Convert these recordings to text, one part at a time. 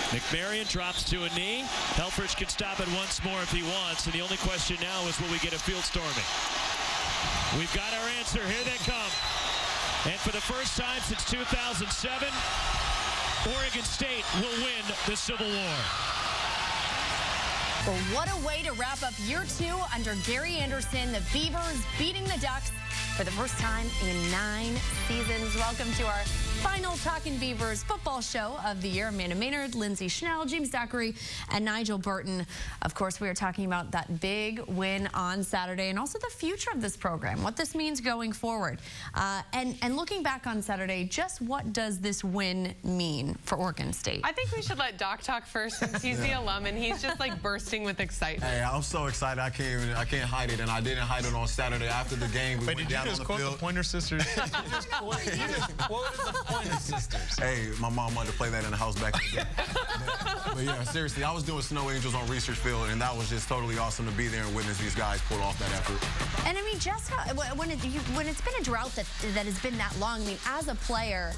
McMarion drops to a knee. Helfrich can stop it once more if he wants, and the only question now is will we get a field storming? We've got our answer. Here they come. And for the first time since 2007, Oregon State will win the Civil War. Well, what a way to wrap up year 2 under Gary Anderson. The Beavers beating the Ducks for the first time in 9 seasons. Welcome to our final Talkin Beavers football show of the year. Amanda Maynard, Lindsay Schnell, James Zachary, and Nigel Burton. Of course, we are talking about that big win on Saturday and also the future of this program, what this means going forward. And looking back on Saturday, just what does this win mean for Oregon State? I think we should let Doc talk first since he's the alum and he's just like bursting with excitement. Hey, I'm so excited. I can't hide it, and I didn't hide it on Saturday after the game. We went down on the field. The Pointer Sisters? What was the Pointer Sisters? Hey, my mom wanted to play that in the house back in the day. but yeah, seriously, I was doing Snow Angels on Research Field, and that was just totally awesome to be there and witness these guys pull off that effort. And I mean, just when it's been a drought that has been that long, I mean, as a player,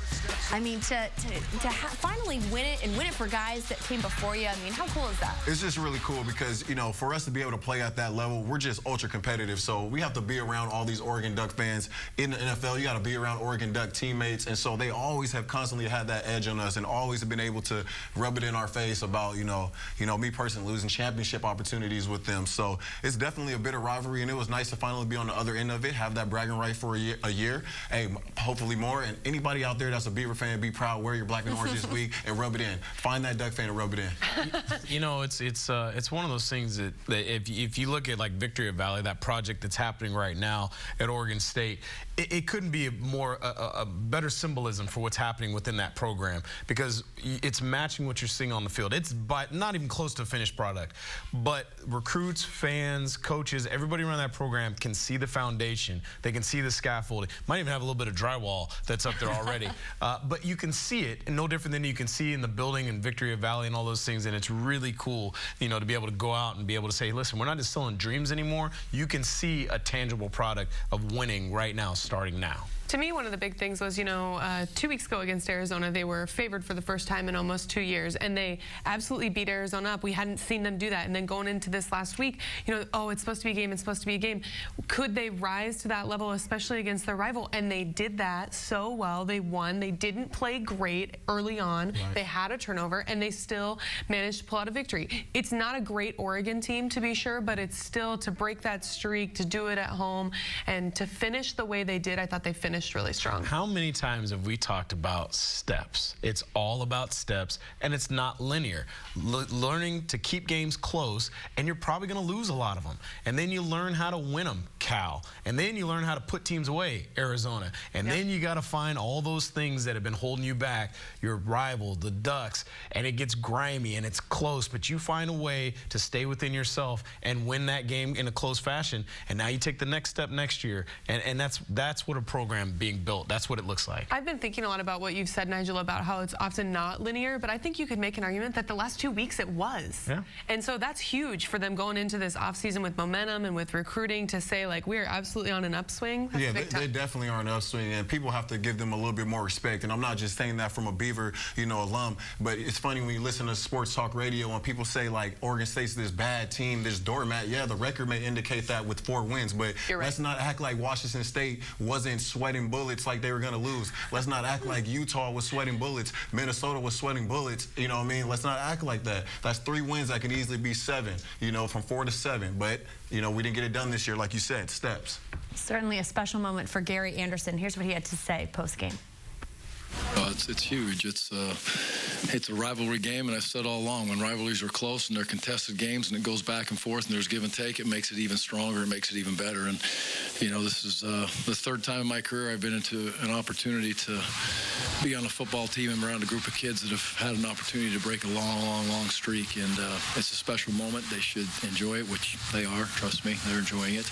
I mean, to finally win it and win it for guys that came before you, I mean, how cool is that? It's just really cool because, you know, for us to be able to play at that level, we're just ultra competitive. So we have to be around all these Oregon Duck fans. In the NFL, you got to be around Oregon Duck teammates, and so they always have constantly had that edge on us and always have been able to rub it in our face about, you know, me personally losing championship opportunities with them. So it's definitely a bitter rivalry, and it was nice to finally be on the other end of it, have that bragging right for a year. Hey, hopefully more. And anybody out there that's a Beaver fan, be proud, wear your black and orange this week and rub it in. Find that Duck fan and rub it in. You know, it's one of those things that if you look at like Victory Valley, that project that's happening right now at Oregon State, it couldn't be a better symbolism for what's happening within that program, because it's matching what you're seeing on the field. It's not even close to a finished product, but recruits, fans, coaches, everybody around that program can see the foundation. They can see the scaffolding. Might even have a little bit of drywall that's up there already, but you can see it, and no different than you can see in the building in Victory Valley and all those things. And it's really cool, you know, to be able to go out and be able to say, listen, we're not just selling dreams anymore. You can see a tangible product of winning right now, starting now. To me, one of the big things was, you know, 2 weeks ago against Arizona, they were favored for the first time in almost 2 years, and they absolutely beat Arizona up. We hadn't seen them do that. And then going into this last week, you know, oh, it's supposed to be a game, it's supposed to be a game. Could they rise to that level, especially against their rival? And they did that so well. They won. They didn't play great early on. Right. They had a turnover, and they still managed to pull out a victory. It's not a great Oregon team, to be sure, but it's still, to break that streak, to do it at home, and to finish the way they did, I thought they finished really strong. How many times have we talked about steps? It's all about steps, and it's not linear. Learning to keep games close, and you're probably going to lose a lot of them. And then you learn how to win them, Cal. And then you learn how to put teams away, Arizona. And then you got to find all those things that have been holding you back, your rival, the Ducks, and it gets grimy and it's close, but you find a way to stay within yourself and win that game in a close fashion. And now you take the next step next year, and that's what a program being built. That's what it looks like. I've been thinking a lot about what you've said, Nigel, about how it's often not linear, but I think you could make an argument that the last 2 weeks it was. Yeah. And so that's huge for them going into this offseason with momentum and with recruiting to say, like, we are absolutely on an upswing. That's yeah, they definitely are on an upswing, and people have to give them a little bit more respect. And I'm not just saying that from a Beaver, you know, alum, but it's funny when you listen to sports talk radio and people say, like, Oregon State's this bad team, this doormat. Yeah, the record may indicate that with 4 wins, but let's not act like Washington State wasn't sweating bullets like they were going to lose. Let's not act like Utah was sweating bullets, Minnesota was sweating bullets. You know what I mean? Let's not act like that. That's 3 wins that can easily be 7, you know, from 4 to 7. But, you know, we didn't get it done this year, like you said, steps. Certainly a special moment for Gary Anderson. Here's what he had to say post-game. It's huge. It's a rivalry game, and I've said all along, when rivalries are close and they're contested games and it goes back and forth and there's give and take, it makes it even stronger, it makes it even better. And, you know, this is the 3rd time in my career I've been into an opportunity to be on a football team and around a group of kids that have had an opportunity to break a long streak. And it's a special moment. They should enjoy it, which they are. Trust me, they're enjoying it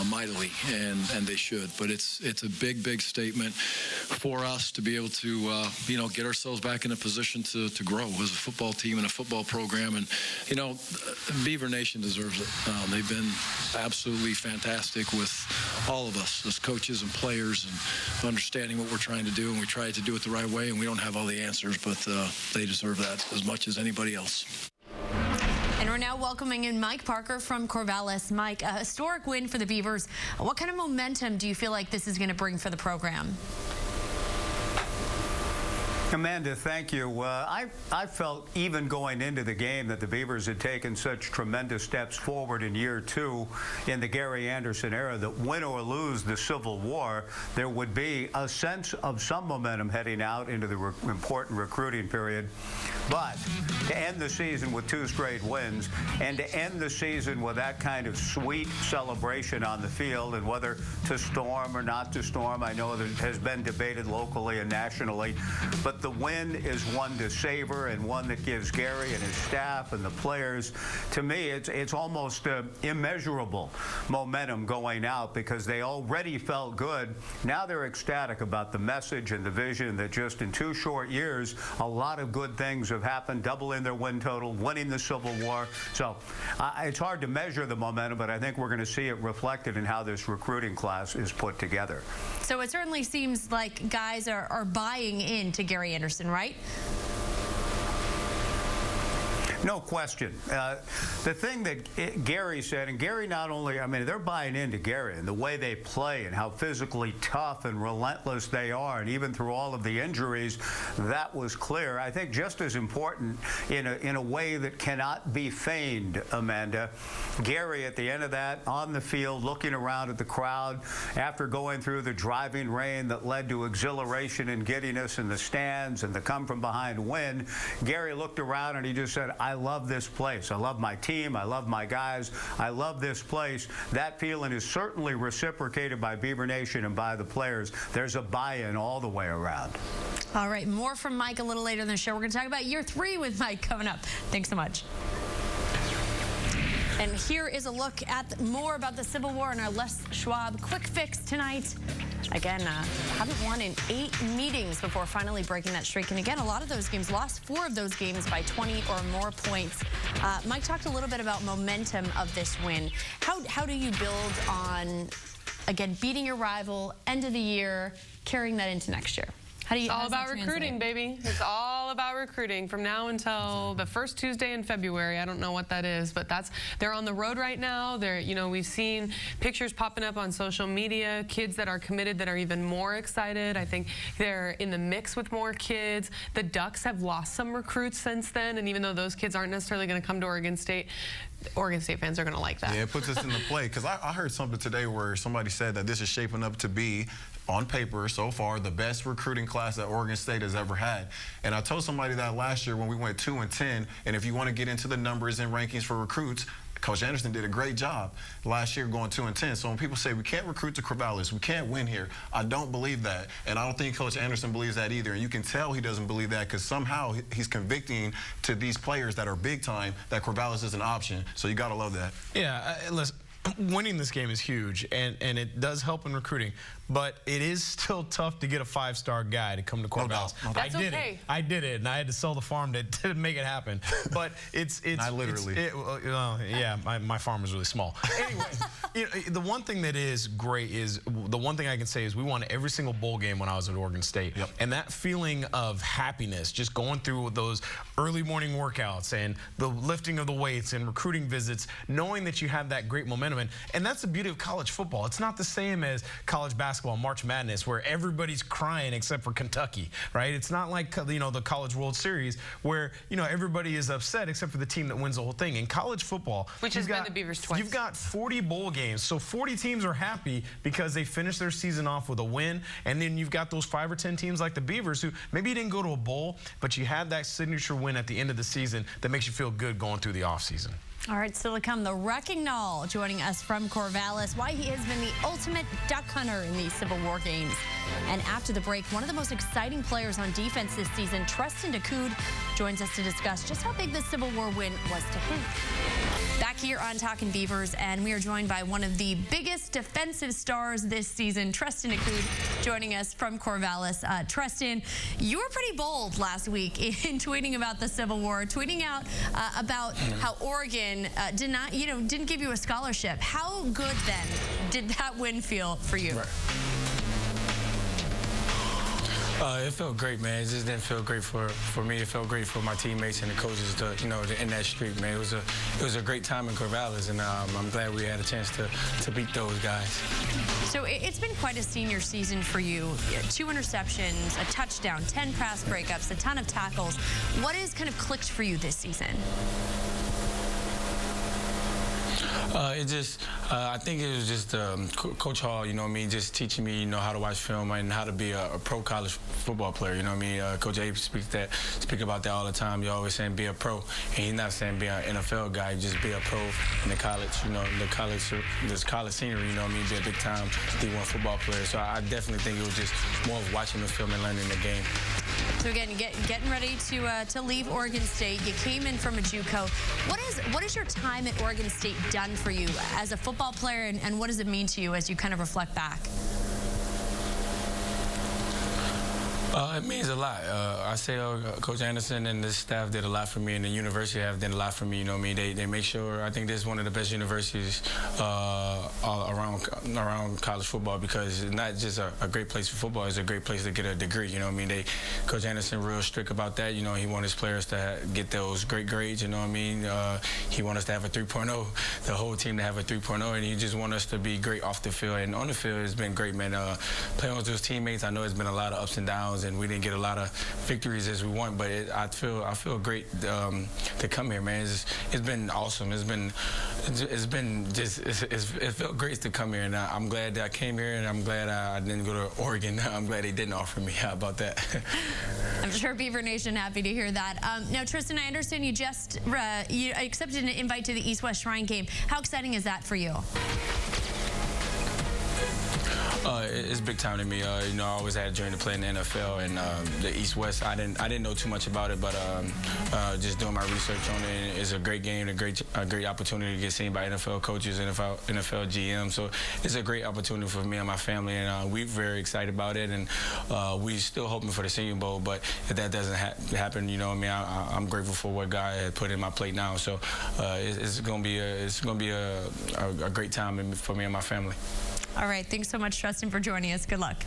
mightily, and they should. But it's a big statement for us to be able able to, get ourselves back in a position to grow as a football team and a football program. And, Beaver Nation deserves it. They've been absolutely fantastic with all of us as coaches and players and understanding what we're trying to do. And we try to do it the right way, and we don't have all the answers, but they deserve that as much as anybody else. And we're now welcoming in Mike Parker from Corvallis. Mike, a historic win for the Beavers. What kind of momentum do you feel like this is going to bring for the program? Amanda, thank you. I felt even going into the game that the Beavers had taken such tremendous steps forward in year 2 in the Gary Anderson era that win or lose the Civil War, there would be a sense of some momentum heading out into the important recruiting period. But to end the season with 2 straight wins and to end the season with that kind of sweet celebration on the field, and whether to storm or not to storm, I know that it has been debated locally and nationally, but the win is one to savor and one that gives Gary and his staff and the players, to me, it's almost immeasurable momentum going out, because they already felt good. Now they're ecstatic about the message and the vision that just in 2 short years, a lot of good things have happened, doubling their win total, winning the Civil War. So it's hard to measure the momentum, but I think we're going to see it reflected in how this recruiting class is put together. So it certainly seems like guys are buying into Gary Anderson, right? No question. The thing that Gary said, and Gary not only, they're buying into Gary and the way they play and how physically tough and relentless they are, and even through all of the injuries, that was clear. I think just as important in a way that cannot be feigned, Amanda, Gary at the end of that, on the field, looking around at the crowd after going through the driving rain that led to exhilaration and giddiness in the stands and the come from behind win, Gary looked around and he just said, I love this place. I love my team. I love my guys. I love this place. That feeling is certainly reciprocated by Beaver Nation and by the players. There's a buy-in all the way around. All right, more from Mike a little later in the show. We're going to talk about year 3 with Mike coming up. Thanks so much. And here is a look at more about the Civil War in our Les Schwab Quick Fix tonight. Again, haven't won in 8 meetings before finally breaking that streak. And again, a lot of those games, lost 4 of those games by 20 or more points. Mike talked a little bit about momentum of this win. How do you build on, again, beating your rival, end of the year, carrying that into next year? It's all about recruiting, baby. It's all about recruiting from now until the first Tuesday in February. I don't know what that is, but they're on the road right now. We've seen pictures popping up on social media, kids that are committed that are even more excited. I think they're in the mix with more kids. The Ducks have lost some recruits since then, and even though those kids aren't necessarily going to come to Oregon State fans are going to like that. Yeah, it puts us in the play, because I heard something today where somebody said that this is shaping up to be, on paper so far, the best recruiting class that Oregon State has ever had. And I told somebody that last year when we went 2-10, and if you want to get into the numbers and rankings for recruits, Coach Anderson did a great job last year going 2-10. So when people say we can't recruit to Corvallis, we can't win here, I don't believe that. And I don't think Coach Anderson believes that either. And you can tell he doesn't believe that, because somehow he's convicting to these players that are big time that Corvallis is an option. So you got to love that. Yeah, listen, winning this game is huge, and it does help in recruiting. But it is still tough to get a 5-star guy to come to Corvallis. I did it, and I had to sell the farm to make it happen. But it's not literally. Yeah, my farm is really small. Anyway, the one thing that is great is, the one thing I can say is we won every single bowl game when I was at Oregon State. Yep. And that feeling of happiness, just going through those early morning workouts and the lifting of the weights and recruiting visits, knowing that you have that great momentum. And that's the beauty of college football. It's not the same as college basketball, March Madness, where everybody's crying except for Kentucky, right? It's not like, the College World Series where, everybody is upset except for the team that wins the whole thing. In college football, which has been the Beavers twice. You've got 40 bowl games, so 40 teams are happy because they finished their season off with a win, and then you've got those 5 or 10 teams like the Beavers who maybe didn't go to a bowl, but you had that signature win at the end of the season that makes you feel good going through the offseason. All right, still to come, the Wrecking Knoll joining us from Corvallis, why he has been the ultimate duck hunter in these Civil War games. And after the break, one of the most exciting players on defense this season, Talkin Beavers, joins us to discuss just how big the Civil War win was to him. Back here on Talkin Beavers, and we are joined by one of the biggest defensive stars this season, Talkin Beavers, joining us from Corvallis. Talkin, you were pretty bold last week in tweeting about the Civil War, tweeting out about how Oregon didn't give you a scholarship. How good then did that win feel for you? Right. It felt great, man. It just didn't feel great for me. It felt great for my teammates and the coaches to end that streak, man. It was a great time in Corvallis, and I'm glad we had a chance to beat those guys. So it's been quite a senior season for you. 2 interceptions, a touchdown, 10 pass breakups, a ton of tackles. What has kind of clicked for you this season? I think it was just Coach Hall, just teaching me, how to watch film and how to be a pro college football player, Coach Abe speak about that all the time. You're always saying be a pro, and he's not saying be an NFL guy, just be a pro in the college, this college scenery, be a big time D1 football player. So I definitely think it was just more of watching the film and learning the game. So again, getting ready to leave Oregon State. You came in from a JUCO. What is your time at Oregon State done for you as a football player, and what does it mean to you as you kind of reflect back? It means a lot. I say Coach Anderson and this staff did a lot for me, and the university have done a lot for me. They make sure. I think this is one of the best universities all around college football, because it's not just a great place for football; it's a great place to get a degree. Coach Anderson real strict about that. He wants his players to get those great grades. He wants us to have a 3.0, the whole team to have a 3.0, and he just wants us to be great off the field and on the field. It's been great, man. Playing with those teammates, I know it's been a lot of ups and downs, and we didn't get a lot of victories as we want, but I feel great to come here, man. It's been awesome. It felt great to come here, and I'm glad that I came here, and I'm glad I didn't go to Oregon. I'm glad they didn't offer me. How about that? I'm sure Beaver Nation happy to hear that. Now, Talkin, I understand you just you accepted an invite to the East-West Shrine game. How exciting is that for you? It's big time to me. I always had a dream to play in the NFL, and the East-West, I didn't know too much about it, but just doing my research on it, it's a great game, a great opportunity to get seen by NFL coaches, NFL GM. So it's a great opportunity for me and my family, and we're very excited about it, and we're still hoping for the Senior Bowl, but if that doesn't happen, I'm grateful for what God had put in my plate now. So it's gonna be a great time for me and my family. All right, thanks so much, Talkin, for joining us. Good luck.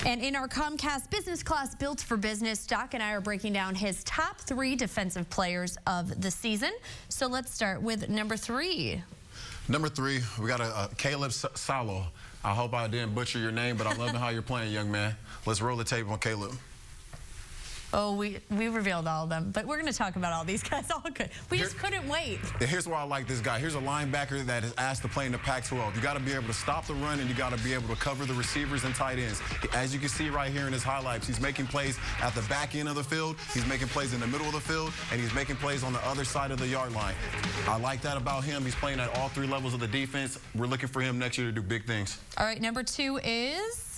And in our Comcast Business Class Built for Business, Doc and I are breaking down his top 3 defensive players of the season. So let's start with number 3. Number 3, we got a Caleb Salo. I hope I didn't butcher your name, but I'm loving how you're playing, young man. Let's roll the tape on Caleb. Oh, we revealed all of them, but we're going to talk about all these guys. All good. We just couldn't wait. Here's why I like this guy. Here's a linebacker that is asked to play in the Pac-12. You got to be able to stop the run, and you got to be able to cover the receivers and tight ends. As you can see right here in his highlights, he's making plays at the back end of the field, he's making plays in the middle of the field, and he's making plays on the other side of the yard line. I like that about him. He's playing at all 3 levels of the defense. We're looking for him next year to do big things. All right, number 2 is...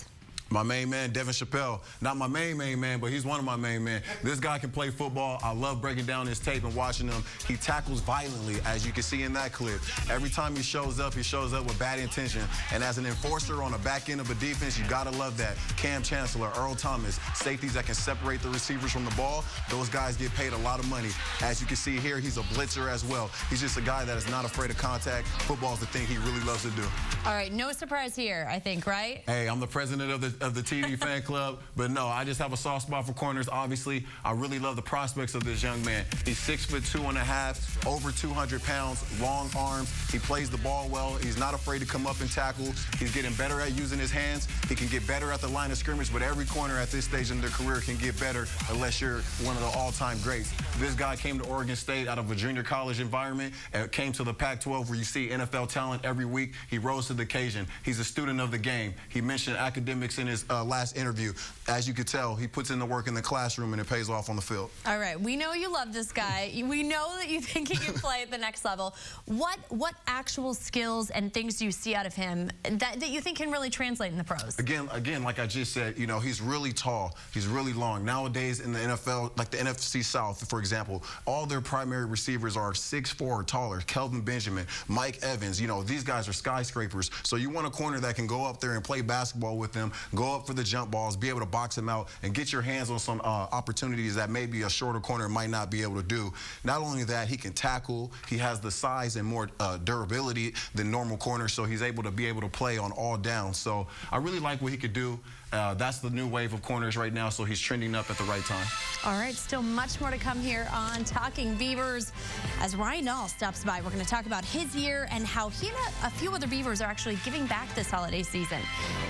my main man, Devin Chappelle. Not my main man, but he's one of my main men. This guy can play football. I love breaking down his tape and watching him. He tackles violently, as you can see in that clip. Every time he shows up with bad intention. And as an enforcer on the back end of a defense, you gotta love that. Cam Chancellor, Earl Thomas, safeties that can separate the receivers from the ball. Those guys get paid a lot of money. As you can see here, he's a blitzer as well. He's just a guy that is not afraid of contact. Football's the thing he really loves to do. All right, no surprise here, I think, right? Hey, I'm the president of the TD fan club, but no, I just have a soft spot for corners. Obviously, I really love the prospects of this young man. He's 6'2½", over 200 pounds, long arms. He plays the ball well. He's not afraid to come up and tackle. He's getting better at using his hands. He can get better at the line of scrimmage, but every corner at this stage in their career can get better unless you're one of the all-time greats. This guy came to Oregon State out of a junior college environment and came to the Pac-12 where you see NFL talent every week. He rose to the occasion. He's a student of the game. He mentioned academics in in his last interview. As you could tell, he puts in the work in the classroom, and it pays off on the field. All right, we know you love this guy. We know that you think he can play at the next level. What actual skills and things do you see out of him that you think can really translate in the pros? Again, like I just said, you know, he's really tall. He's really long. Nowadays in the NFL, like the NFC South, for example, all their primary receivers are 6'4" or taller. Kelvin Benjamin, Mike Evans, you know, these guys are skyscrapers. So you want a corner that can go up there and play basketball with them, go up for the jump balls, be able to box them out, and get your hands on some opportunities that maybe a shorter corner might not be able to do. Not only that, he can tackle. He has the size and more durability than normal corners, so he's able to play on all downs. So I really like what he could do. That's the new wave of corners right now, so he's trending up at the right time. All right, still much more to come here on Talking Beavers. As Ryan Nall stops by, we're going to talk about his year and how he and a few other Beavers are actually giving back this holiday season.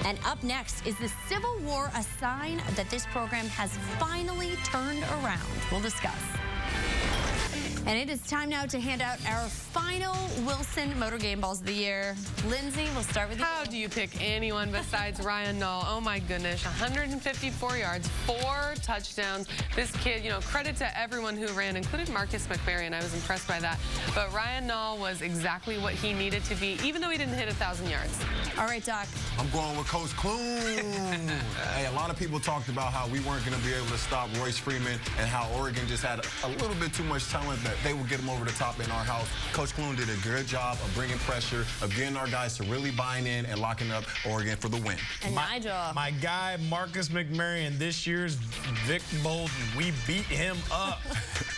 And up next, is the Civil War a sign that this program has finally turned around? We'll discuss. And it is time now to hand out our final Wilson Motor Game Balls of the year. Lindsay, we'll start with you. How do you pick anyone besides Ryan Nall? Oh my goodness, 154 yards, 4 touchdowns. This kid, you know, credit to everyone who ran, including Marcus McMaryion. I was impressed by that. But Ryan Nall was exactly what he needed to be, even though he didn't hit 1,000 yards. All right, Doc. I'm going with Coach Clune. Hey, a lot of people talked about how we weren't going to be able to stop Royce Freeman and how Oregon just had a little bit too much talent that they would get him over the top in our house. Coach Clune did a good job of bringing pressure, of getting our guys to really buying in and locking up Oregon for the win. And Nigel. My guy, Marcus McMaryion, this year's Vic Bolden. We beat him up.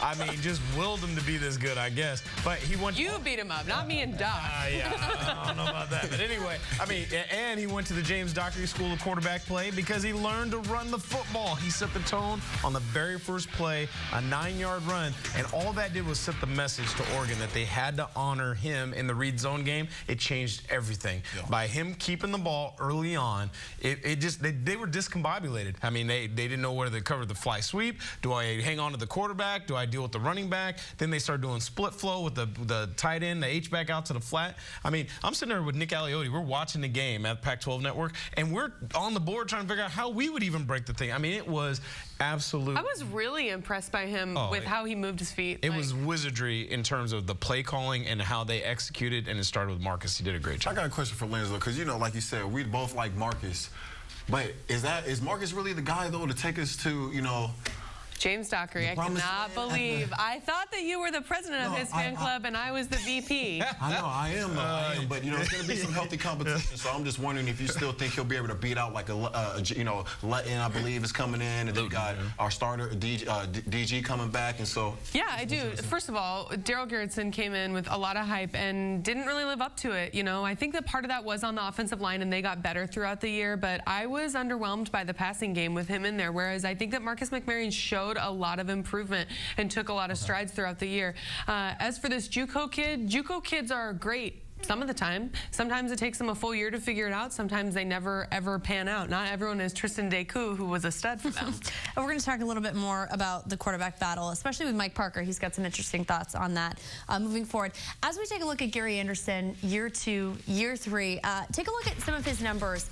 I mean, just willed him to be this good, I guess. But he went. You beat him up, not me and Doc. Yeah, I don't know about that. But anyway, I mean, and he went to the James Dockery School of Quarterback Play because he learned to run the football. He set the tone on the very first play, a 9-yard run, and all that did was set the message to Oregon that they had to honor him in the read zone game. It changed everything. Yeah. By him keeping the ball early on, they were discombobulated. I mean, they didn't know whether to cover the fly sweep. Do I hang on to the quarterback? Do I deal with the running back? Then they started doing split flow with the tight end, the H-back out to the flat. I mean, I'm sitting there with Nick Aliotti. We're watching the game at Pac-12 Network, and we're on the board trying to figure out how we would even break the thing. I mean, it was absolute. I was really impressed by him with how he moved his feet. It was wizardry in terms of the play calling and how they executed, and it started with Marcus. He did a great job. I got a question for Lindsay, because, you know, like you said, we both like Marcus. But is Marcus really the guy, though, to take us to, you know, James Dockery, I cannot believe. I thought that you were the president of his fan club and I was the VP. I know, I am, but, you know, it's going to be some healthy competition, so I'm just wondering if you still think he'll be able to beat out, like, you know, Letton, I believe, is coming in, and then we got our starter, DG, coming back, and so. Yeah, I do. First of all, Daryl Garrettson came in with a lot of hype and didn't really live up to it, you know. I think that part of that was on the offensive line, and they got better throughout the year, but I was underwhelmed by the passing game with him in there, whereas I think that Marcus McMaryion showed a lot of improvement and took a lot of strides throughout the year. As for this JUCO kid, JUCO kids are great some of the time. Sometimes it takes them a full year to figure it out. Sometimes they never, ever pan out. Not everyone is Tristan Deku, who was a stud for them. We're going to talk a little bit more about the quarterback battle, especially with Mike Parker. He's got some interesting thoughts on that moving forward. As we take a look at Gary Anderson, year 2, year 3, take a look at some of his numbers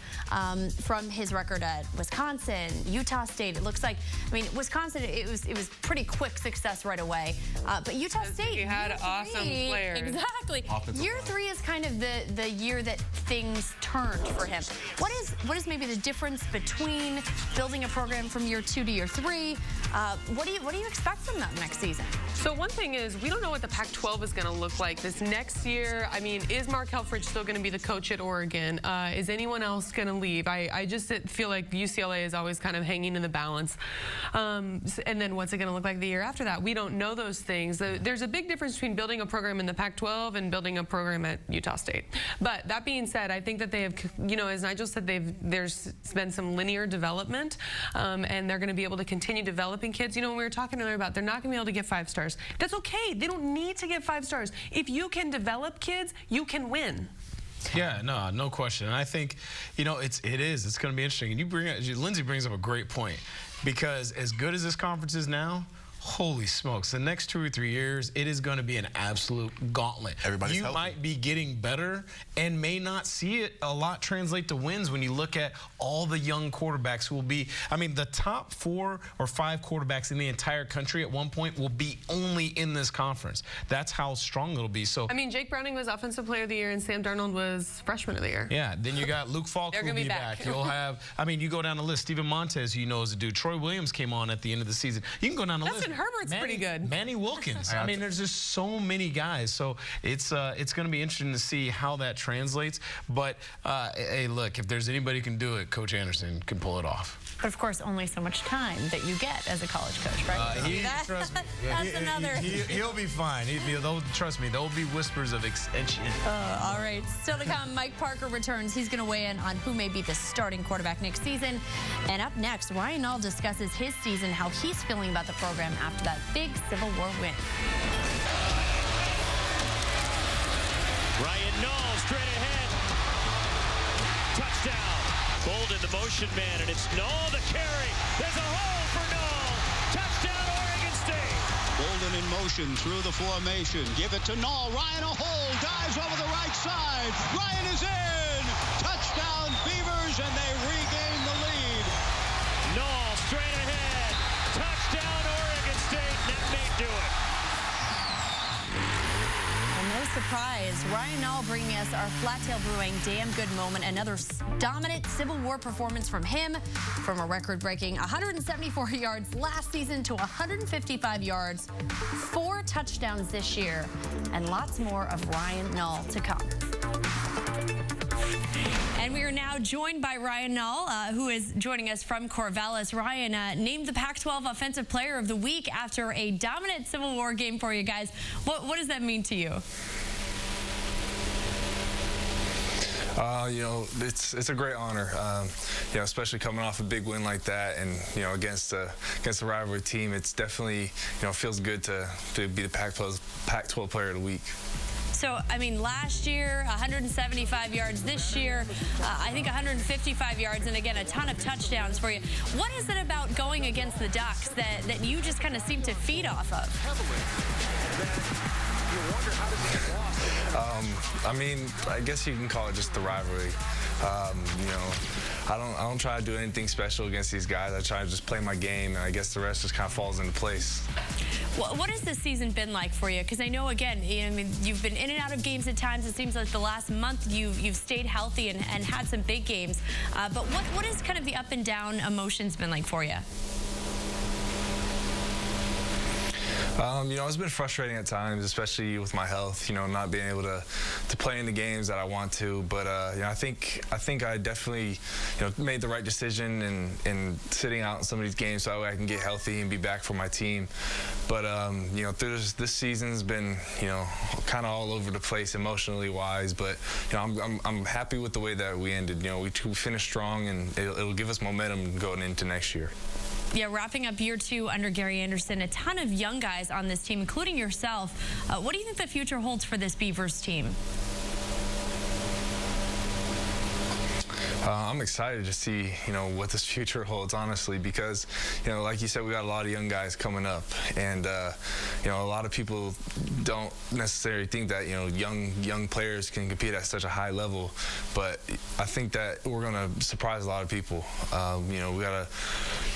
from his record at Wisconsin, Utah State. It looks like, I mean, Wisconsin, it was pretty quick success right away. But Utah State, he had awesome players. Exactly. Year 3 is kind of the year that things turned for him. What is maybe the difference between building a program from year 2 to year 3? What do you expect from them next season? So one thing is, we don't know what the Pac-12 is going to look like this next year. I mean, is Mark Helfrich still going to be the coach at Oregon? Is anyone else going to leave? I just feel like UCLA is always kind of hanging in the balance. And then what's it going to look like the year after that? We don't know those things. There's a big difference between building a program in the Pac-12 and building a program at Utah State. But that being said, I think that they have, you know, as Nigel said, there's been some linear development, and they're going to be able to continue developing kids. You know, when we were talking earlier about they're not going to be able to get 5 stars. That's okay. They don't need to get 5 stars. If you can develop kids, you can win. Yeah, no question. And I think, you know, it's going to be interesting. And Lindsay brings up a great point, because as good as this conference is now, holy smokes, the next 2 or 3 years, it is going to be an absolute gauntlet. Everybody's You healthy. might be getting better and may not see it a lot translate to wins when you look at all the young quarterbacks who will be, I mean, the top 4 or 5 quarterbacks in the entire country at one point will be only in this conference. That's how strong it'll be. So, I mean, Jake Browning was Offensive Player of the Year and Sam Darnold was Freshman of the Year. yeah, then you got Luke Falk They're who will gonna be be back. back. You'll have, I mean, you go down the list. Steven Montez, who you know is a dude. Troy Williams came on at the end of the season. You can go down the list. Justin Herbert's pretty good. Manny Wilkins. I mean, there's just so many guys. So it's going to be interesting to see how that translates. But, hey, look, if there's anybody who can do it, Coach Anderson can pull it off. But of course, only so much time that you get as a college coach, right? Trust me. That's another. He'll be fine. Trust me, there will be whispers of extension. All right, still to come, Mike Parker returns. He's going to weigh in on who may be the starting quarterback next season. And up next, Ryan Nall discusses his season, how he's feeling about the program after that big Civil War win. Ryan Nall straight ahead. Touchdown. Bolden, the motion man, and it's Nall the carry. There's a hole for Nall. Touchdown, Oregon State. Bolden in motion through the formation. Give it to Nall. Ryan a hole. Dives over the right side. Ryan is in. Touchdown Beavers, and they regain the lead. Nall straight ahead. Touchdown, Oregon State. That may do it. And no surprise, Ryan Nall bringing us our Flat Tail Brewing damn good moment. Another dominant Civil War performance from him, from a record-breaking 174 yards last season to 155 yards, 4 touchdowns this year, and lots more of Ryan Nall to come. And we are now joined by Ryan Nall, who is joining us from Corvallis. Ryan, named the Pac-12 Offensive Player of the Week after a dominant Civil War game for you guys. What does that mean to you? You know, it's a great honor. You know, especially coming off a big win like that, and you know, against a rivalry team, it's definitely, you know, feels good to be the Pac-12 Player of the Week. So, I mean, last year, 175 yards. This year, I think 155 yards, and again, a ton of touchdowns for you. What is it about going against the Ducks that you just kind of seem to feed off of? I mean, I guess you can call it just the rivalry. You know, I don't try to do anything special against these guys. I try to just play my game, and I guess the rest just kind of falls into place. What has this season been like for you? Because I know, again, I mean, you've been in and out of games at times. It seems like the last month you've stayed healthy and had some big games. But what has kind of the up and down emotions been like for you? You know, it's been frustrating at times, especially with my health, you know, not being able to play in the games that I want to. But, you know, I think I definitely, you know, made the right decision in sitting out in some of these games so I can get healthy and be back for my team. But, you know, this season's been, you know, kind of all over the place emotionally wise. But, you know, I'm happy with the way that we ended. You know, we finished strong, and it'll give us momentum going into next year. Yeah, wrapping up year 2 under Gary Anderson, a ton of young guys on this team, including yourself. What do you think the future holds for this Beavers team? I'm excited to see, you know, what this future holds, honestly, because, you know, like you said, we got a lot of young guys coming up, and you know, a lot of people don't necessarily think that, you know, young players can compete at such a high level, but I think that we're going to surprise a lot of people. You know, we got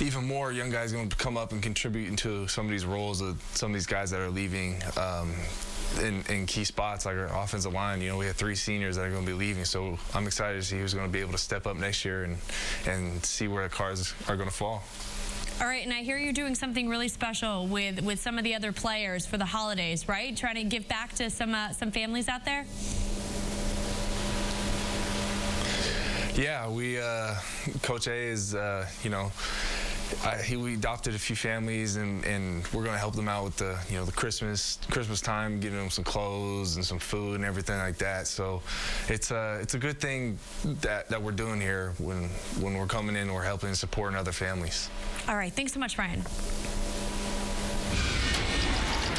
even more young guys going to come up and contribute into some of these roles of some of these guys that are leaving. In key spots like our offensive line, you know, we have 3 seniors that are going to be leaving, so I'm excited to see who's going to be able to step up next year and see where the cards are going to fall. All right, and I hear you're doing something really special with some of the other players for the holidays, right? Trying to give back to some families out there? Yeah, we Coach A is, you know, we adopted a few families, and we're going to help them out with the, you know, the Christmas time, giving them some clothes and some food and everything like that. So it's a good thing that we're doing here when we're coming in, we're helping and supporting other families. All right, thanks so much, Ryan.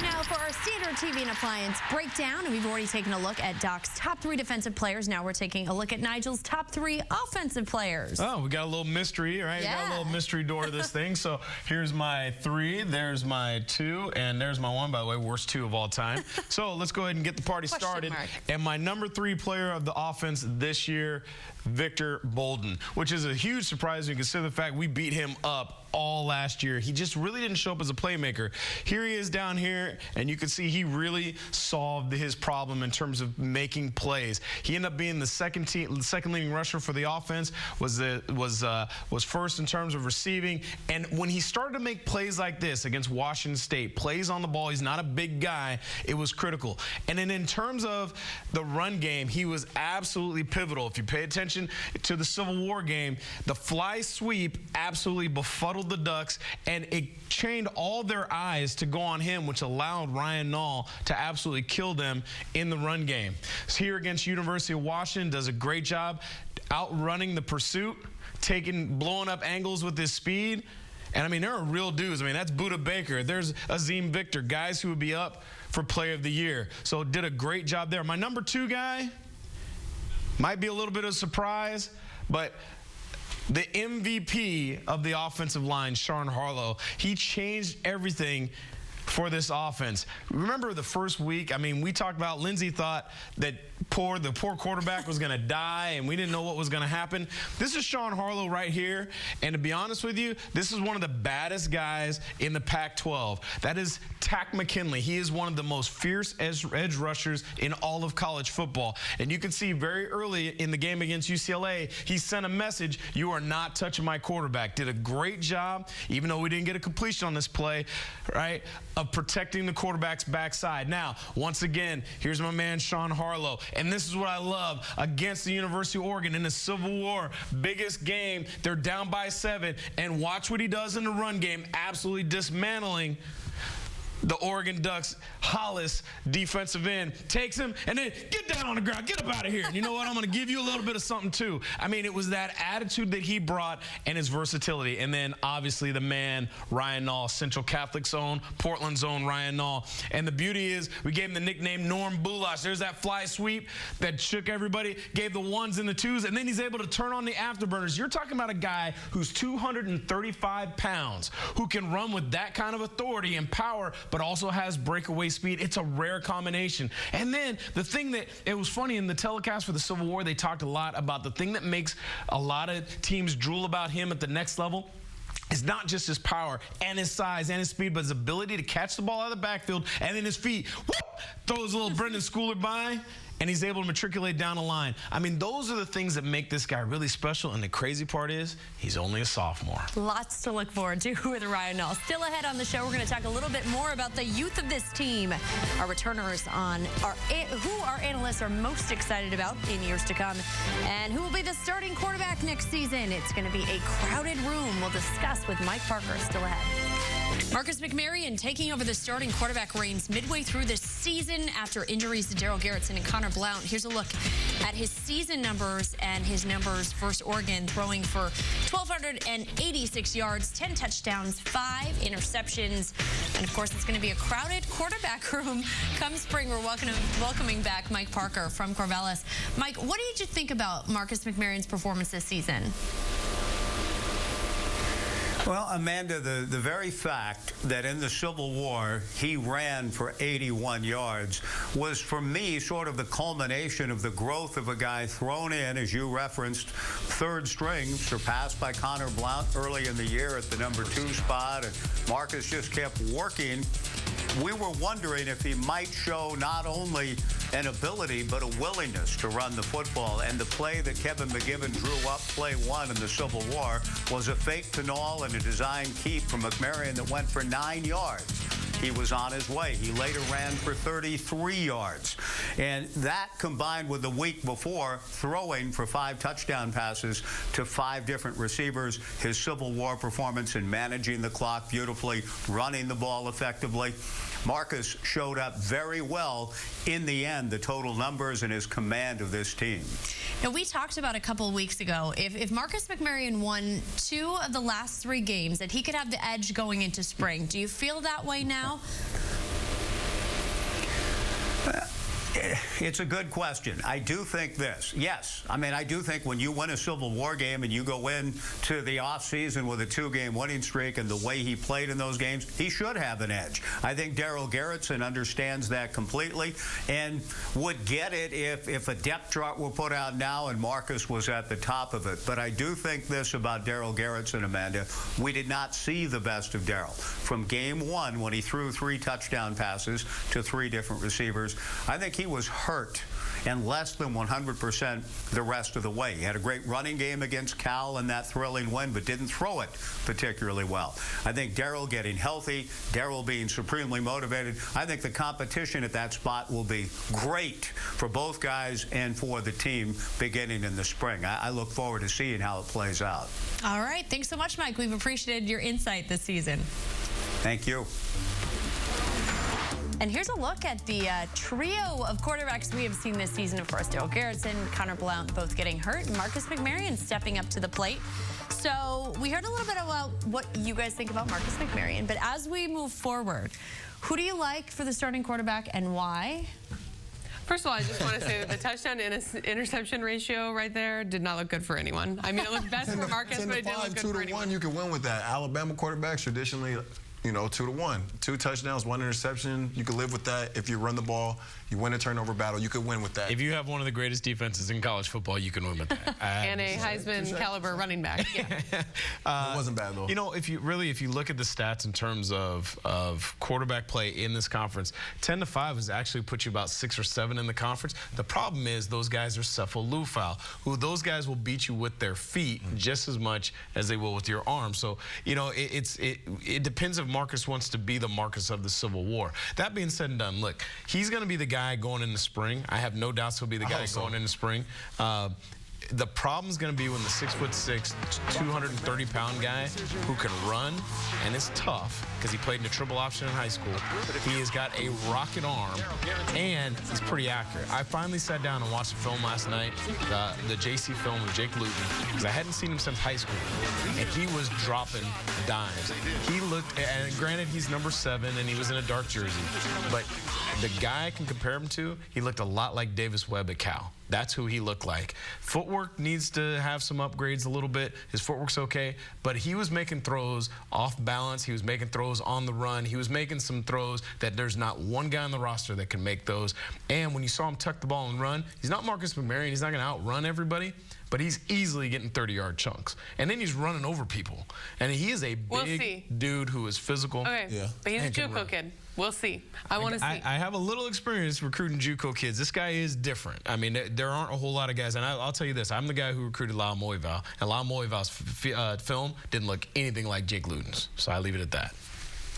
Now for our standard TV and appliance breakdown, and we've already taken a look at Doc's top 3 defensive players. Now we're taking a look at Nigel's top 3 offensive players. Oh, we got a little mystery, right? Yeah. We got a little mystery door to this thing. So here's my 3, there's my 2, and there's my 1, by the way, worst 2 of all time. So let's go ahead and get the party started. And my number 3 player of the offense this year, Victor Bolden, which is a huge surprise when you consider the fact we beat him up all last year. He just really didn't show up as a playmaker. Here he is down here, and you can see he really solved his problem in terms of making plays. He ended up being the second leading rusher for the offense, was first in terms of receiving. And when he started to make plays like this against Washington State, plays on the ball, he's not a big guy, it was critical. And then in terms of the run game, he was absolutely pivotal. If you pay attention to the Civil War game, the fly sweep absolutely befuddled the Ducks, and it chained all their eyes to go on him, which allowed Ryan Nall to absolutely kill them in the run game. So here against University of Washington, does a great job outrunning the pursuit, blowing up angles with his speed. And I mean, there are real dudes. I mean, that's Buda Baker. There's Azim Victor, guys who would be up for Player of the Year. So did a great job there. My number 2 guy might be a little bit of a surprise, but the MVP of the offensive line, Sean Harlow, he changed everything for this offense. Remember the first week, I mean, we talked about Lindsey thought that the poor quarterback was going to die, and we didn't know what was going to happen. This is Sean Harlow right here, and to be honest with you, this is one of the baddest guys in the Pac-12. That is Tack McKinley. He is one of the most fierce edge rushers in all of college football. And you can see very early in the game against UCLA, he sent a message, you are not touching my quarterback. Did a great job, even though we didn't get a completion on this play, right, of protecting the quarterback's backside. Now, once again, here's my man Sean Harlow. And this is what I love against the University of Oregon in the Civil War. Biggest game. They're down by 7. And watch what he does in the run game, absolutely dismantling the Oregon Ducks. Hollis, defensive end, takes him and then get down on the ground, get up out of here. And you know what? I'm going to give you a little bit of something too. I mean, it was that attitude that he brought and his versatility. And then obviously the man, Ryan Nall, Central Catholic's own, Portland's own Ryan Nall. And the beauty is we gave him the nickname Norm Bulash. There's that fly sweep that shook everybody, gave the 1s and the 2s, and then he's able to turn on the afterburners. You're talking about a guy who's 235 pounds, who can run with that kind of authority and power, but also has breakaway speed. It's a rare combination. And then the thing that, it was funny in the telecast for the Civil War, they talked a lot about the thing that makes a lot of teams drool about him at the next level. It's not just his power and his size and his speed, but his ability to catch the ball out of the backfield and then his feet, whoop, throws a little Brendan Schooler by, and he's able to matriculate down the line. I mean, those are the things that make this guy really special, and the crazy part is he's only a sophomore. Lots to look forward to with Ryan Nall. Still ahead on the show, we're going to talk a little bit more about the youth of this team, our returners on who our analysts are most excited about in years to come, and who will be the starting quarterback next season. It's going to be a crowded room. We'll discuss with Mike Parker. Still ahead. Marcus McMaryion taking over the starting quarterback reins midway through this season after injuries to Darrell Garrettson and Connor Blount. Here's a look at his season numbers and his numbers versus Oregon, throwing for 1,286 yards, 10 touchdowns, 5 interceptions. And, of course, it's going to be a crowded quarterback room come spring. We're welcoming back Mike Parker from Corvallis. Mike, what did you think about Marcus McMaryion's performance this season? Well, Amanda, the very fact that in the Civil War he ran for 81 yards was, for me, sort of the culmination of the growth of a guy thrown in, as you referenced, third string, surpassed by Connor Blount early in the year at the number 2 spot, and Marcus just kept working. We were wondering if he might show not only an ability but a willingness to run the football. And the play that Kevin McGibbon drew up, play 1 in the Civil War, was a fake to Nall and a design keep from McMaryion that went for 9 yards. He was on his way. He later ran for 33 yards. And that, combined with the week before, throwing for 5 touchdown passes to 5 different receivers, his Civil War performance in managing the clock beautifully, running the ball effectively, Marcus showed up very well in the end, the total numbers and his command of this team. Now, we talked about a couple of weeks ago, if Marcus McMaryion won 2 of the last 3 games, that he could have the edge going into spring. Do you feel that way now? It's a good question. I do think this. Yes. I mean, I do think when you win a Civil War game and you go into the offseason with a 2-game winning streak and the way he played in those games, he should have an edge. I think Darryl Garretson understands that completely and would get it if a depth chart were put out now and Marcus was at the top of it. But I do think this about Darryl Garretson, Amanda. We did not see the best of Darryl. From game 1, when he threw 3 touchdown passes to 3 different receivers, I think he was hurt and less than 100% the rest of the way. He had a great running game against Cal in that thrilling win, but didn't throw it particularly well. I think Darryl getting healthy, Darryl being supremely motivated, I think the competition at that spot will be great for both guys and for the team beginning in the spring. I look forward to seeing how it plays out. All right. Thanks so much, Mike. We've appreciated your insight this season. Thank you. And here's a look at the trio of quarterbacks we have seen this season. Of course, Darryl Garretson, Connor Blount both getting hurt, and Marcus McMaryion stepping up to the plate. So we heard a little bit about what you guys think about Marcus McMaryion. But as we move forward, who do you like for the starting quarterback and why? First of all, I just want to say that the touchdown to interception ratio right there did not look good for anyone. I mean, it looked best for Marcus, but it didn't look good for anyone. 2-to-1, you can win with that. Alabama quarterbacks traditionally, 2-to-1. 2 touchdowns, 1 interception. You can live with that. If you run the ball, you win a turnover battle, you could win with that. If you have one of the greatest defenses in college football, you can win with that. And a Heisman caliber running back. Yeah. It wasn't bad, though. If you look at the stats in terms of quarterback play in this conference, 10-5 has actually put you about 6 or 7 in the conference. The problem is those guys are cephalophiles, who those guys will beat you with their feet just as much as they will with your arm. So, it depends if Marcus wants to be the Marcus of the Civil War. That being said and done, look, he's going to be the guy going in the spring. I have no doubts he'll be the guy going in the spring. The problem's going to be when the 6'6", 230-pound guy who can run, and it's tough because he played in a triple option in high school. He has got a rocket arm, and he's pretty accurate. I finally sat down and watched the film last night, the JC film of Jake Luton, because I hadn't seen him since high school, and he was dropping dimes. He looked, and granted, he's number 7, and he was in a dark jersey, but the guy I can compare him to, he looked a lot like Davis Webb at Cal. That's who he looked like. Footwork needs to have some upgrades a little bit. His footwork's okay, but he was making throws off balance. He was making throws on the run. He was making some throws that there's not one guy on the roster that can make those. And when you saw him tuck the ball and run, he's not Marcus McMaryion. He's not going to outrun everybody, but he's easily getting 30-yard chunks. And then he's running over people. And he is a big dude who is physical. Okay, yeah. But he's a JUCO kid. We'll see. I want to see. I have a little experience recruiting JUCO kids. This guy is different. I mean, there aren't a whole lot of guys. And I'll tell you this. I'm the guy who recruited Lyle Moival. And Lyle Moival's film didn't look anything like Jake Luton's. So I leave it at that.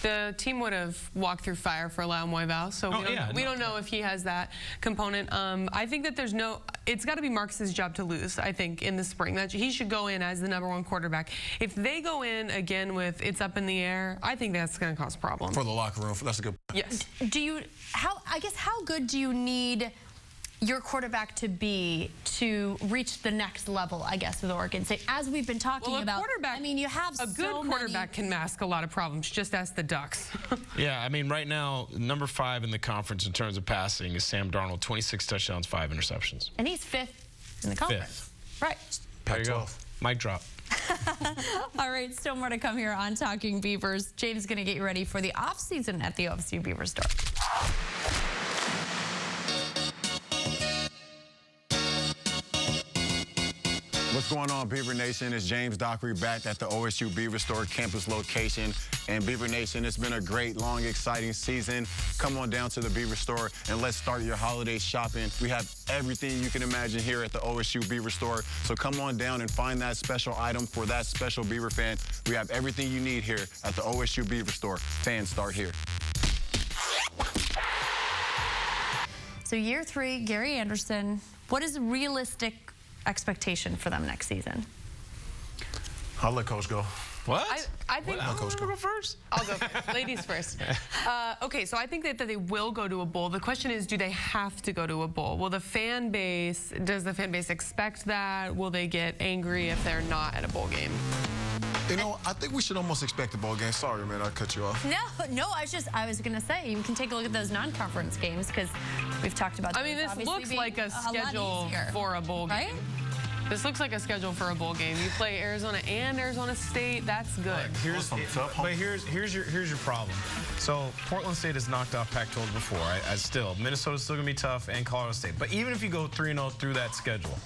The team would have walked through fire for Lyle Moival, so we don't know if he has that component. I think that it's got to be Marcus's job to lose, I think, in the spring. That he should go in as the #1 quarterback. If they go in again with it's up in the air, I think that's going to cause problems. For the locker room, that's a good point. Yes. How good do you need your quarterback to be to reach the next level, I guess, with Oregon State? As we've been talking about, I mean, you have a good quarterback can mask a lot of problems. Just ask the Ducks. Yeah, I mean, right now, number 5 in the conference in terms of passing is Sam Darnold, 26 touchdowns, 5 interceptions. And he's 5th in the conference. 5th. Right. There you go. Mic drop. All right, still more to come here on Talking Beavers. James is going to get you ready for the off-season at the OFSU Beaver store. What's going on, Beaver Nation? It's James Dockery back at the OSU Beaver Store campus location. And Beaver Nation, it's been a great, long, exciting season. Come on down to the Beaver Store and let's start your holiday shopping. We have everything you can imagine here at the OSU Beaver Store. So come on down and find that special item for that special Beaver fan. We have everything you need here at the OSU Beaver Store. Fans start here. So year 3, Gary Anderson, what is realistic expectation for them next season? I'll let Coach go. What? I think Coach go first. I'll go first. Ladies first. Okay, so I think that they will go to a bowl. The question is, do they have to go to a bowl? Does the fan base expect that? Will they get angry if they're not at a bowl game? You know, I think we should almost expect a bowl game. Sorry, man, I cut you off. No, I was going to say, you can take a look at those non-conference games because we've talked about. I mean, this looks like a schedule for a bowl game. Right? This looks like a schedule for a bowl game. You play Arizona and Arizona State. That's good. Here's your problem. So Portland State has knocked off Pac-12 before. Minnesota's still gonna be tough, and Colorado State. But even if you go 3-0 through that schedule,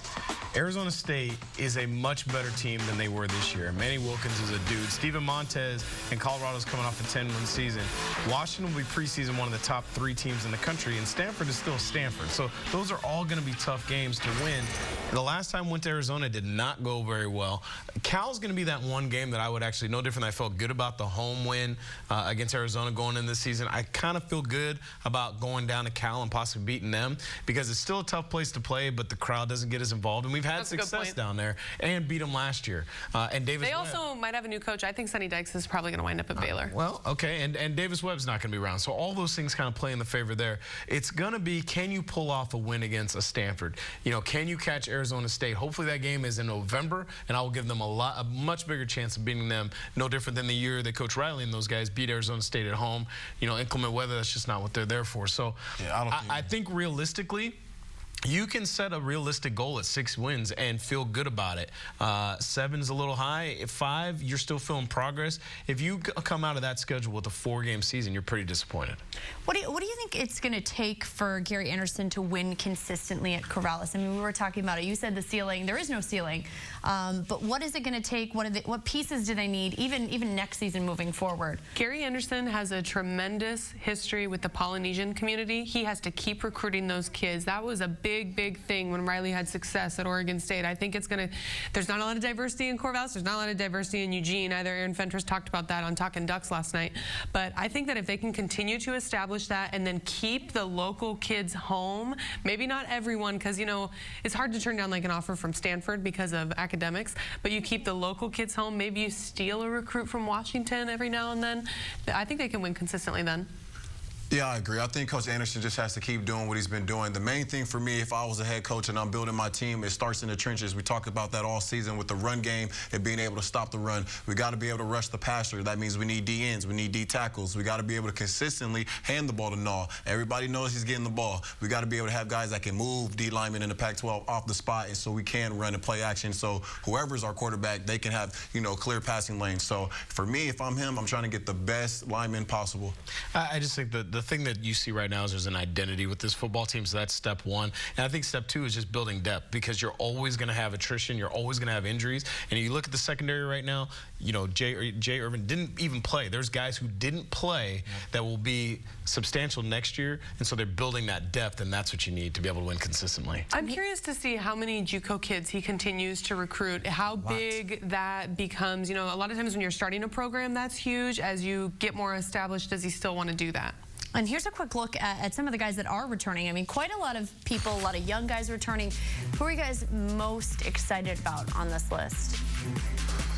Arizona State is a much better team than they were this year. Manny Wilkins is a dude. Steven Montez and Colorado's coming off a 10-win season. Washington will be preseason one of the top 3 teams in the country, and Stanford is still Stanford. So those are all going to be tough games to win. The last time I went to Arizona did not go very well. Cal's going to be that one game that I would actually, no different than I felt good about the home win against Arizona going in this season. I kind of feel good about going down to Cal and possibly beating them because it's still a tough place to play, but the crowd doesn't get as involved. And we've had success down there and beat them last year. And Davis They also might have a new coach. I think Sonny Dykes is probably going to wind up at Baylor. Well, okay, and Davis Webb's not going to be around. So all those things kind of play in the favor there. It's going to be, can you pull off a win against a Stanford? You know, can you catch Arizona State? Hopefully that game is in November, and I will give them a much bigger chance of beating them. No different than the year that Coach Riley and those guys beat Arizona State at home. You know, inclement weather, that's just not what they're there for. So yeah, I think realistically, you can set a realistic goal at 6 wins and feel good about it. 7's a little high. At 5, you're still feeling progress. If you come out of that schedule with a 4-game season, you're pretty disappointed. What do you think it's going to take for Gary Anderson to win consistently at Corvallis? I mean, we were talking about it. You said the ceiling. There is no ceiling. But what is it going to take? What pieces do they need, even next season moving forward? Gary Anderson has a tremendous history with the Polynesian community. He has to keep recruiting those kids. That was a big thing when Riley had success at Oregon State. I think it's going to, there's not a lot of diversity in Corvallis. There's not a lot of diversity in Eugene either. Aaron Fentress talked about that on Talkin Ducks last night. But I think that if they can continue to establish that and then keep the local kids home, maybe not everyone, because, you know, it's hard to turn down like an offer from Stanford because of academics, but you keep the local kids home. Maybe you steal a recruit from Washington every now and then. I think they can win consistently then. Yeah, I agree. I think Coach Anderson just has to keep doing what he's been doing. The main thing for me, if I was a head coach and I'm building my team, it starts in the trenches. We talked about that all season with the run game and being able to stop the run. We got to be able to rush the passer. That means we need D ends, we need D tackles. We got to be able to consistently hand the ball to Nall. Everybody knows he's getting the ball. We got to be able to have guys that can move D linemen in the Pac-12 off the spot, and so we can run and play action. So whoever's our quarterback, they can have, you know, clear passing lanes. So for me, if I'm him, I'm trying to get the best linemen possible. I just think the thing that you see right now is there's an identity with this football team, so that's step 1. And I think step 2 is just building depth, because you're always going to have attrition, you're always going to have injuries. And you look at the secondary right now, you know, Jay Irvin didn't even play. There's guys who didn't play that will be substantial next year, and so they're building that depth, and that's what you need to be able to win consistently. I'm curious to see how many JUCO kids he continues to recruit, how big that becomes. You know, a lot of times when you're starting a program, that's huge. As you get more established, does he still want to do that? And here's a quick look at some of the guys that are returning. I mean, quite a lot of people, a lot of young guys returning. Who are you guys most excited about on this list?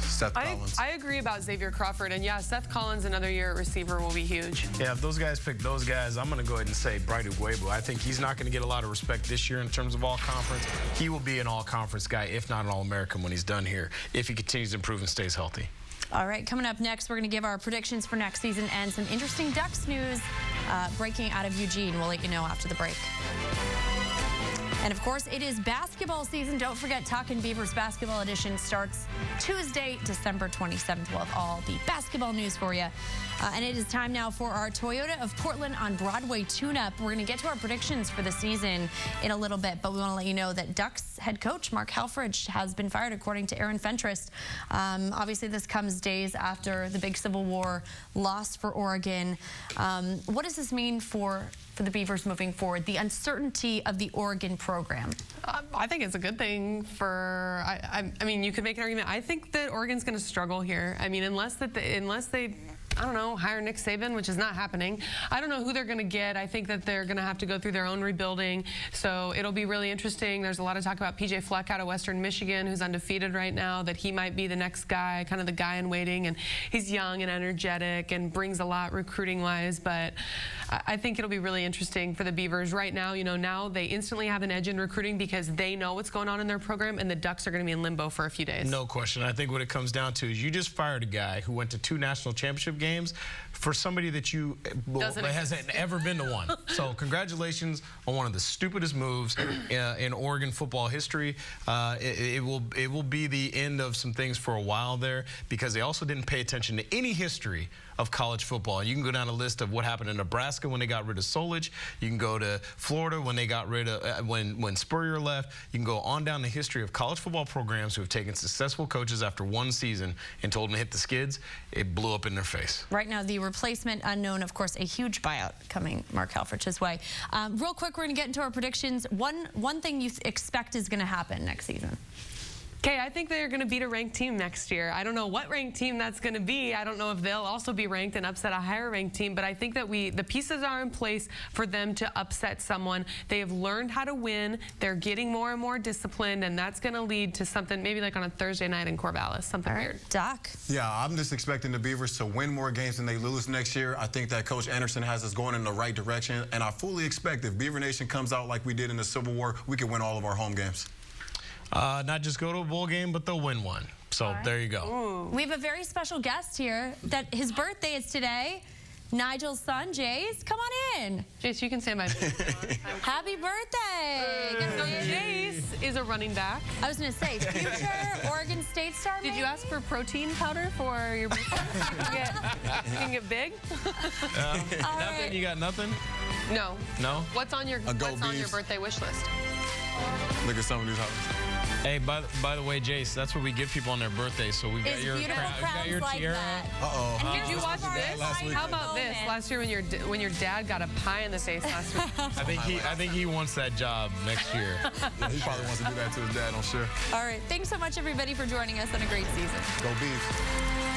Seth Collins. I agree about Xavier Crawford. And, yeah, Seth Collins another year at receiver will be huge. Yeah, if those guys pick those guys, I'm going to go ahead and say Bright Ugwebu. I think he's not going to get a lot of respect this year in terms of all-conference. He will be an all-conference guy, if not an All-American, when he's done here, if he continues to improve and stays healthy. All right, coming up next, we're going to give our predictions for next season and some interesting Ducks news breaking out of Eugene. We'll let you know after the break. And, of course, it is basketball season. Don't forget, Talkin Beavers Basketball Edition starts Tuesday, December 27th. We'll have all the basketball news for you. And it is time now for our Toyota of Portland on Broadway tune-up. We're going to get to our predictions for the season in a little bit, but we want to let you know that Ducks head coach Mark Helfrich has been fired, according to Aaron Fentress. Obviously, this comes days after the big Civil War loss for Oregon. What does this mean for the Beavers moving forward, the uncertainty of the Oregon program? I think it's a good thing for, I mean, you could make an argument. I think that Oregon's going to struggle here. I mean, unless they, I don't know, hire Nick Saban, which is not happening. I don't know who they're going to get. I think that they're going to have to go through their own rebuilding. So it'll be really interesting. There's a lot of talk about PJ Fleck out of Western Michigan, who's undefeated right now, that he might be the next guy, kind of the guy in waiting. And he's young and energetic and brings a lot recruiting-wise. But I think it'll be really interesting for the Beavers right now. You know, now they instantly have an edge in recruiting because they know what's going on in their program, and the Ducks are going to be in limbo for a few days. No question. I think what it comes down to is you just fired a guy who went to 2 national championship games for somebody that hasn't ever been to one. So congratulations on one of the stupidest moves in Oregon football history. It will be the end of some things for a while there, because they also didn't pay attention to any history of college football. You can go down a list of what happened in Nebraska when they got rid of Solich. You can go to Florida when they got rid of when Spurrier left. You can go on down the history of college football programs who have taken successful coaches after 1 season and told them to hit the skids. It blew up in their face. Right now, the replacement unknown, of course, a huge buyout coming Mark Helfrich's way. Real quick, we're going to get into our predictions. One thing you expect is going to happen next season. Okay, I think they're going to beat a ranked team next year. I don't know what ranked team that's going to be. I don't know if they'll also be ranked and upset a higher ranked team, but I think that the pieces are in place for them to upset someone. They have learned how to win. They're getting more and more disciplined, and that's going to lead to something maybe like on a Thursday night in Corvallis, something weird. Doc? Yeah, I'm just expecting the Beavers to win more games than they lose next year. I think that Coach Anderson has us going in the right direction, and I fully expect if Beaver Nation comes out like we did in the Civil War, we can win all of our home games. Not just go to a bowl game, but they'll win one. So there you go. Ooh. We have a very special guest here. That his birthday is today. Nigel's son, Jace. Come on in. Jace, you can stand by me. Happy birthday. So Jace is a running back. I was going to say, future Oregon State star, maybe? Did you ask for protein powder for your birthday? You can get big? Nothing? Right. You got nothing? No. No? What's on your birthday wish list? Look at some of these houses. Hey, by the way, Jace, that's what we give people on their birthday. So we got your tiara. Uh-oh. And did you watch this? How about this? Last year when your dad got a pie in the face last week. I think he wants that job next year. Yeah, he probably wants to do that to his dad, I'm sure. All right. Thanks so much, everybody, for joining us on a great season. Go Beavs.